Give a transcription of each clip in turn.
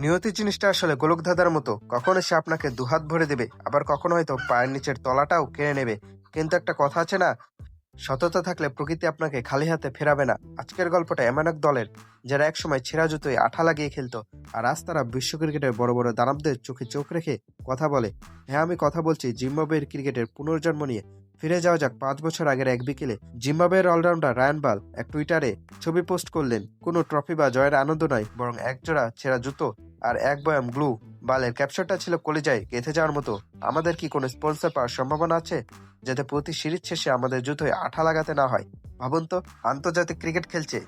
নিয়তি জিনিসটা আসলে গোলক ধাঁধার মতো। কখনো সে আপনাকে দুহাত ভরে দেবে, আবার কখনো হয়তো পায়ের নিচের তলাটাও কেড়ে নেবে। কিন্তু একটা কথা আছে না, সততা থাকলে প্রকৃতি আপনাকে খালি হাতে ফেরাবে না। আজকের গল্পটা এমন এক দলের, যারা একসময় ছেঁড়া জুতোয় আঠা লাগিয়ে খেলতো, আর আজ তারা বিশ্ব ক্রিকেটের বড় বড় দানবদের চোখে চোখ রেখে কথা বলে। হ্যাঁ, আমি কথা বলছি জিম্বাবুয়ের ক্রিকেটের পুনর্জন্ম নিয়ে। ফিরে যাওয়া যাক 5 বছর আগের এক বিকেলে। জিম্বাবুয়ের অলরাউন্ডার রায়ান বাল এক টুইটারে ছবি পোস্ট করলেন। কোনো ট্রফি বা জয়ের আনন্দ নয়, বরং একজোড়া ছেঁড়া জুতো আর এক বয়াম গ্লু। বালের ক্যাপশনটা ছিল কলিজায় গেঁথে যাওয়ার মতো। আমাদের কি কোনো স্পন্সর পাওয়ার সম্ভাবনা আছে, যাতে প্রতি সিরিজ শেষে আমাদের জুতোয় আঠা লাগাতে না হয়? ভাবুন তো, আন্তর্জাতিক ক্রিকেট খেলছে,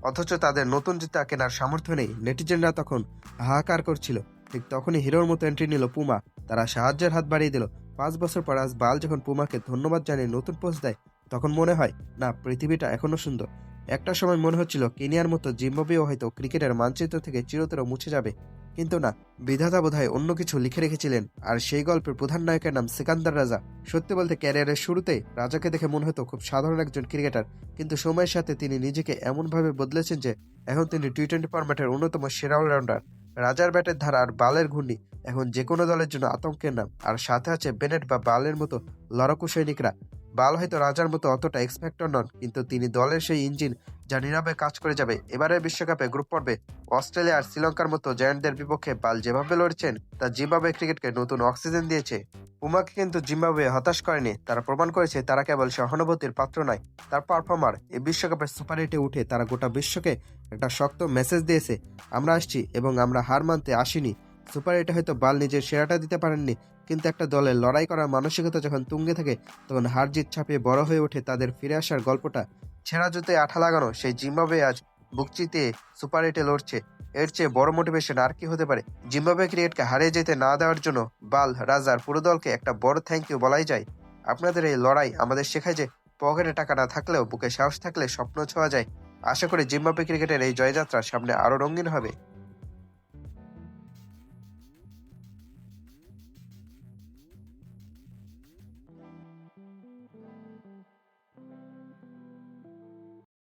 অথচ তাদের নতুন জুতা কেনার সামর্থ্য নেই। নেটিজেনরা তখন হাহাকার করছিল। ঠিক তখনই হিরোর মতো এন্ট্রি নিল পুমা। তারা সাহায্যের হাত বাড়িয়ে দিল। 5 বছর পর আজ বাল যখন পুমাকে ধন্যবাদ জানিয়ে নতুন পোস্ট দেয়, তখন মনে হয় না, পৃথিবীটা এখনো সুন্দর। একটা সময় মনে হচ্ছিল কেনিয়ার মতো জিম্বাবুয়েও হয়তো ক্রিকেটের মানচিত্র থেকে চিরতরে মুছে যাবে। কিন্তু না, বিধাতা বোধহয় অন্য কিছু লিখে রেখেছিলেন। আর সেই গল্পের প্রধান নায়কের নাম সিকান্দার রাজা। সত্যি বলতে ক্যারিয়ারের শুরুতে রাজাকে দেখে মনে হতো খুব সাধারণ একজন ক্রিকেটার, কিন্তু সময়ের সাথে তিনি নিজেকে এমনভাবে বদলেছেন যে এখন তিনি টি-20 ফরম্যাটের অন্যতম সেরা অলরাউন্ডার। রাজার ব্যাটের ধারা আর বালের ঘূর্ণি এখন যে কোনো দলের জন্য আতঙ্কের নাম। আর সাথে আছে বেনেট বা বালের মতো লড়াকু সৈনিকরা। বাল হয়তো রাজার মতো অতটা এক্সপেক্টর নন, কিন্তু তিনি দলের সেই ইঞ্জিন যা নীরবে কাজ করে যাবে। এবারের বিশ্বকাপে গ্রুপ পর্বে অস্ট্রেলিয়া আর শ্রীলঙ্কার মতো জায়ান্টদের বিপক্ষে বাল যেভাবে লড়ছেন, তা জিম্বাবুয়ে ক্রিকেটকে নতুন অক্সিজেন দিয়েছে। পুমাকে কিন্তু জিম্বাবুয়ে হতাশ করেনি। তারা প্রমাণ করেছে তারা কেবল সহানুভূতির পাত্র নয়, তার পারফর্মার। এই বিশ্বকাপের সুপার এইটে উঠে তারা গোটা বিশ্বকে একটা শক্ত মেসেজ দিয়েছে, আমরা আসছি এবং আমরা হার মানতে আসিনি। সুপার এইটে হয়তো বাল নিজের সেরাটা দিতে পারেননি, কিন্তু একটা দলের লড়াই করার মানসিকতা যখন তুঙ্গে থাকে, তখন হার জিত ছাপিয়ে বড় হয়ে ওঠে তাদের ফিরে আসার গল্পটা। ছেঁড়া জুতোয় আঠা লাগানো সেই জিম্বাবুয়ে আজ বুক চিতিয়ে সুপার এইটে লড়ছে। এর চেয়ে বড় মোটিভেশন আর কি হতে পারে? জিম্বাবুয়ে ক্রিকেটকে হারিয়ে যেতে না দেওয়ার জন্য বাল, রাজার পুরো দলকে একটা বড় থ্যাংক ইউ বলাই যায়। আপনাদের এই লড়াই আমাদের শেখায় যে পকেটে টাকা না থাকলেও বুকে সাহস থাকলে স্বপ্ন ছোঁয়া যায়। আশা করি জিম্বাবুয়ে ক্রিকেটের এই জয়যাত্রা সামনে আরো রঙিন হবে।